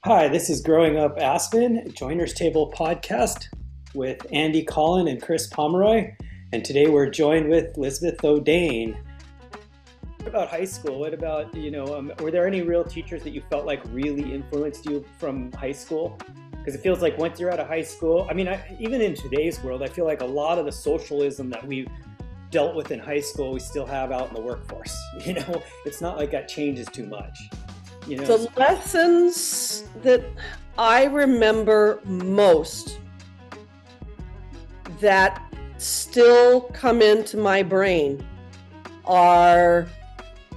Hi, this is Growing Up Aspen, Joiners Table podcast with Andy Collin and Chris Pomeroy. And today we're joined with Lisbeth Odén. What about high school? What about, were there any real teachers that you felt like really influenced you from high school? Because it feels like once you're out of high school, even in today's world, I feel like a lot of the socialism that we dealt with in high school, we still have out in the workforce. It's not like that changes too much. The lessons that I remember most that still come into my brain are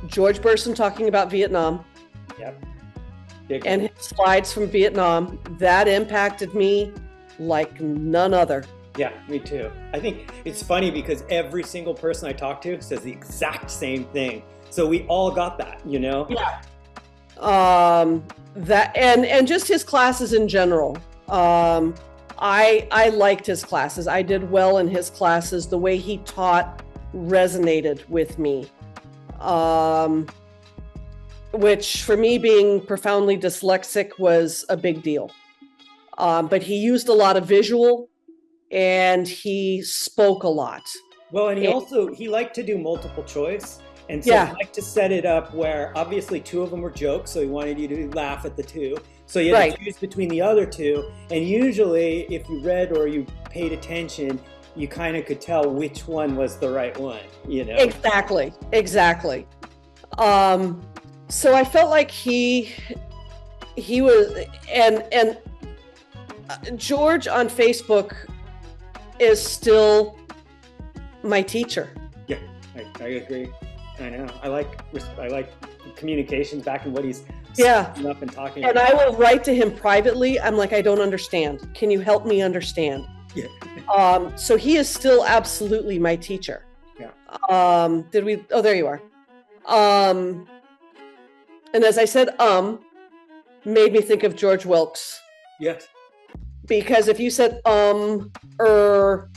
George Burson talking about Vietnam. Yep. And his slides from Vietnam. That impacted me like none other. Yeah, me too. I think it's funny because every single person I talk to says the exact same thing. So we all got that, Yeah. That and just his classes in general. I liked his classes. I did well in his classes. The way he taught resonated with me. Which for me, being profoundly dyslexic was a big deal. But he used a lot of visual and he spoke a lot. Well, and he liked to do multiple choice. And so he liked to set it up where obviously two of them were jokes, so he wanted you to laugh at the two. So you had to choose between the other two. And usually if you read or you paid attention, you kind of could tell which one was the right one, Exactly. So I felt like he was, and George on Facebook is still my teacher. Yeah, I agree. I know. I like communications back in what he's up and talking and about. I will write to him privately. I'm like, I don't understand. Can you help me understand? Yeah. So he is still absolutely my teacher. Yeah. There you are. And as I said, made me think of George Wilkes. Yes. Because if you said or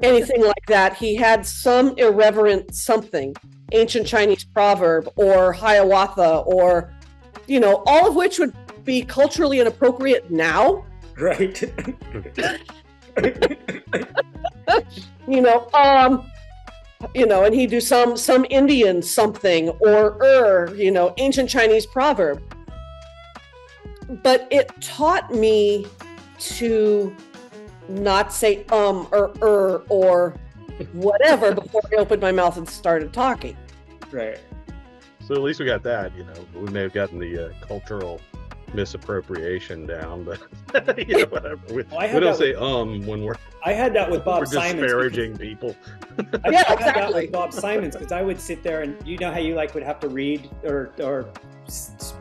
anything like that, he had some irreverent something, ancient Chinese proverb or Hiawatha or, all of which would be culturally inappropriate now. Right. And he'd do some Indian something or ancient Chinese proverb. But it taught me to not say or whatever before I opened my mouth and started talking. Right. So at least we got that, we may have gotten the cultural misappropriation down, but whatever. We don't say when we're I had that with Bob Simons. Disparaging people. I had that with Bob Simons because I would sit there and how you would have to read or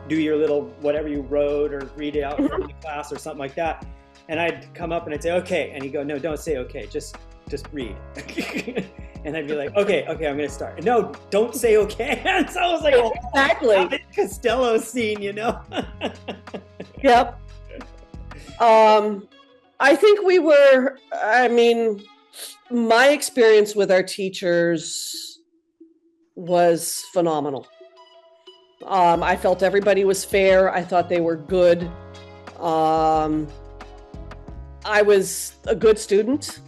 do your little whatever you wrote or read it out from the class or something like that. And I'd come up and I'd say, okay. And he'd go, no, don't say okay. Just read. And I'd be like, okay, I'm going to start. No, don't say okay. And so I was like, exactly. Costello scene, Yep. I think my experience with our teachers was phenomenal. I felt everybody was fair. I thought they were good. I was a good student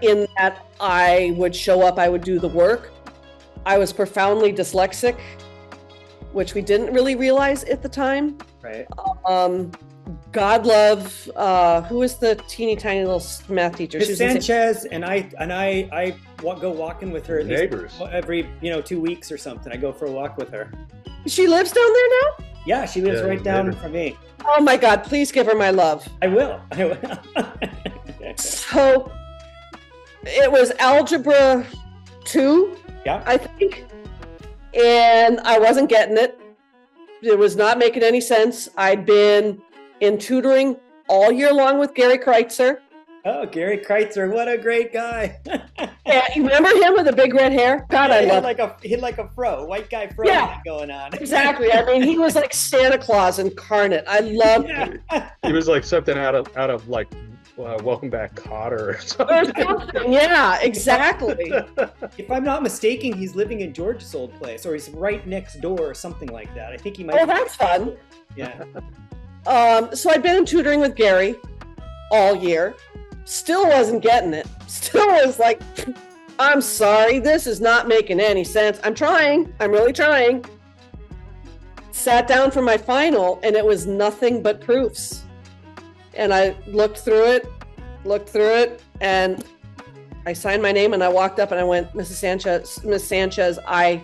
in that I would show up, I would do the work. I was profoundly dyslexic, which we didn't really realize at the time. Right. God love, who is the teeny tiny little math teacher? Miss Sanchez, and I go walking with her at Neighbors. Least every 2 weeks or something. I go for a walk with her. She lives down there now? Yeah, she lives right down from me. Oh my God, please give her my love. I will. So it was algebra 2, I think. And I wasn't getting it. It was not making any sense. I'd been in tutoring all year long with Gary Kreitzer. Oh, Gary Kreitzer, what a great guy. Yeah, you remember him with the big red hair? God, I love him. He had like a white guy fro going on. Exactly. He was like Santa Claus incarnate. I loved him. He was like something out of like Welcome Back, Kotter or something. Yeah, exactly. If I'm not mistaken, he's living in George's old place, or he's right next door or something like that. I think he might. Oh, that's fun. Yeah. So I'd been in tutoring with Gary all year. Still wasn't getting it. Still was like, I'm sorry, this is not making any sense. I'm trying. I'm really trying. Sat down for my final, and it was nothing but proofs. And I looked through it, and I signed my name, and I walked up and I went, Miss Sanchez, I'm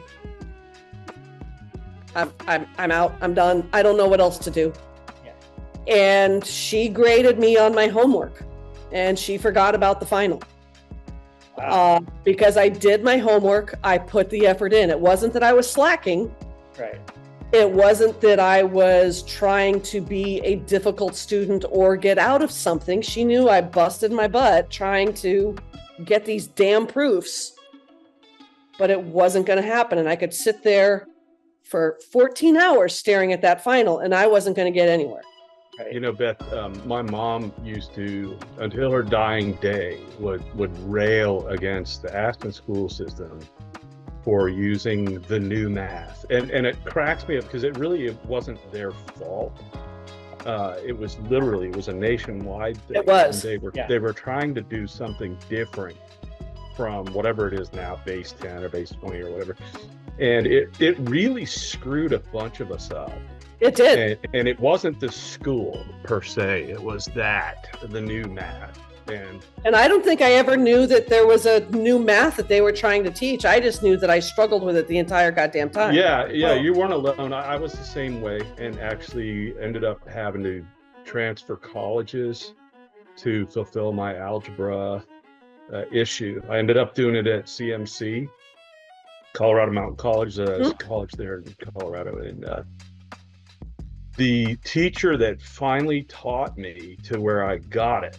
out. I'm done. I don't know what else to do. Yeah. And she graded me on my homework, and she forgot about the final. Wow. Because I did my homework. I put the effort in. It wasn't that I was slacking. Right. It wasn't that I was trying to be a difficult student or get out of something. She knew I busted my butt trying to get these damn proofs, but it wasn't going to happen. And I could sit there for 14 hours staring at that final, and I wasn't going to get anywhere. You know, Beth, my mom used to, until her dying day, would rail against the Aspen school system for using the new math. And it cracks me up because it wasn't their fault. It was a nationwide thing. It was. They were trying to do something different from whatever it is now, base 10 or base 20 or whatever. And it really screwed a bunch of us up. It did. And it wasn't the school per se, it was the new math. And I don't think I ever knew that there was a new math that they were trying to teach. I just knew that I struggled with it the entire goddamn time. Yeah, you weren't alone. I was the same way, and actually ended up having to transfer colleges to fulfill my algebra issue. I ended up doing it at CMC, Colorado Mountain College, college there in Colorado. And the teacher that finally taught me to where I got it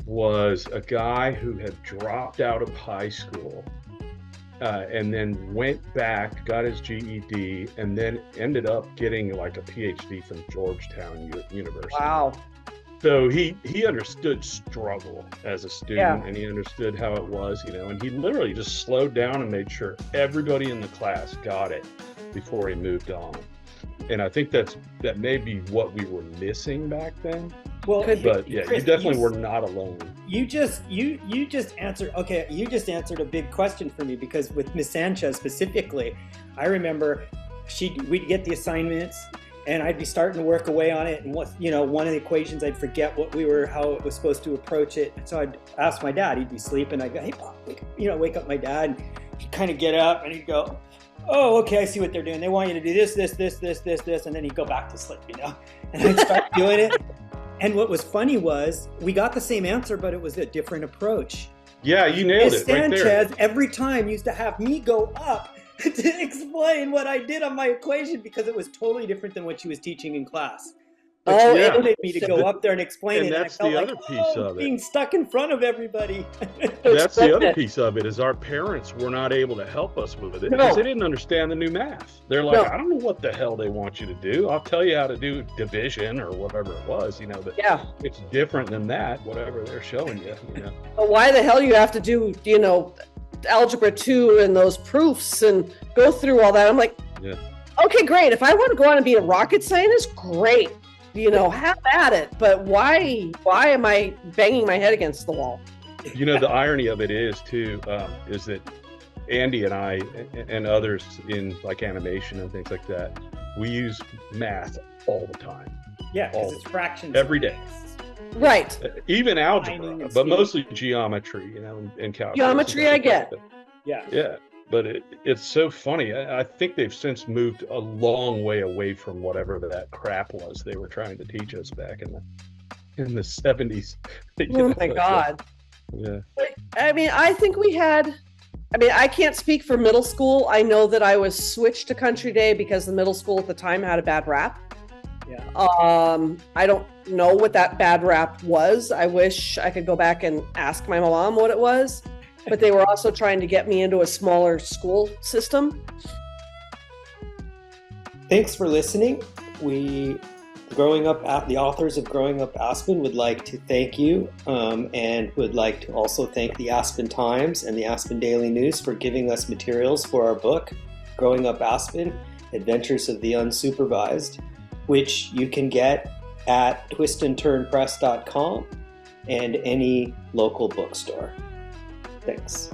was a guy who had dropped out of high school and then went back, got his GED, and then ended up getting like a PhD from Georgetown University. Wow. So he understood struggle as a student, and he understood how it was, and he literally just slowed down and made sure everybody in the class got it before he moved on. And I think that may be what we were missing back then. Well, but yeah, Chris, you definitely were not alone. You just answered a big question for me, because with Miss Sanchez specifically, I remember we'd get the assignments and I'd be starting to work away on it, and one of the equations, I'd forget how it was supposed to approach it. So I'd ask my dad. He'd be sleeping. I'd go, "Hey, Pop," wake up my dad. And he'd kind of get up and he'd go, "Oh, okay, I see what they're doing. They want you to do this, and then he'd go back to sleep, And I'd start doing it. And what was funny was we got the same answer, but it was a different approach. Yeah, you nailed it right there. Sanchez every time used to have me go up to explain what I did on my equation, because it was totally different than what she was teaching in class. But she wanted me to go up there and explain it. And that's the other piece of it. Being stuck in front of everybody. That's the other piece of it, is our parents were not able to help us with it because they didn't understand the new math. They're like, I don't know what the hell they want you to do. I'll tell you how to do division or whatever it was, but it's different than that, whatever they're showing you. But why the hell you have to do, algebra 2 and those proofs and go through all that? I'm like, okay, great. If I want to go on and be a rocket scientist, great. Have at it. But why am I banging my head against the wall? The irony of it is too, is that Andy and I and others in like animation and things like that, we use math all the time. Yeah, because it's fractions every day. Right. Even algebra, but mostly geometry, and calculus. Geometry, I get. Yeah. But it's so funny. I think they've since moved a long way away from whatever that crap was they were trying to teach us back in the 70s. Oh my God. Yeah. I think I can't speak for middle school. I know that I was switched to Country Day because the middle school at the time had a bad rap. Yeah. I don't know what that bad rap was. I wish I could go back and ask my mom what it was. But they were also trying to get me into a smaller school system. Thanks for listening. The authors of Growing Up Aspen would like to thank you, and would like to also thank the Aspen Times and the Aspen Daily News for giving us materials for our book, Growing Up Aspen, Adventures of the Unsupervised, which you can get at twistandturnpress.com and any local bookstore. Thanks.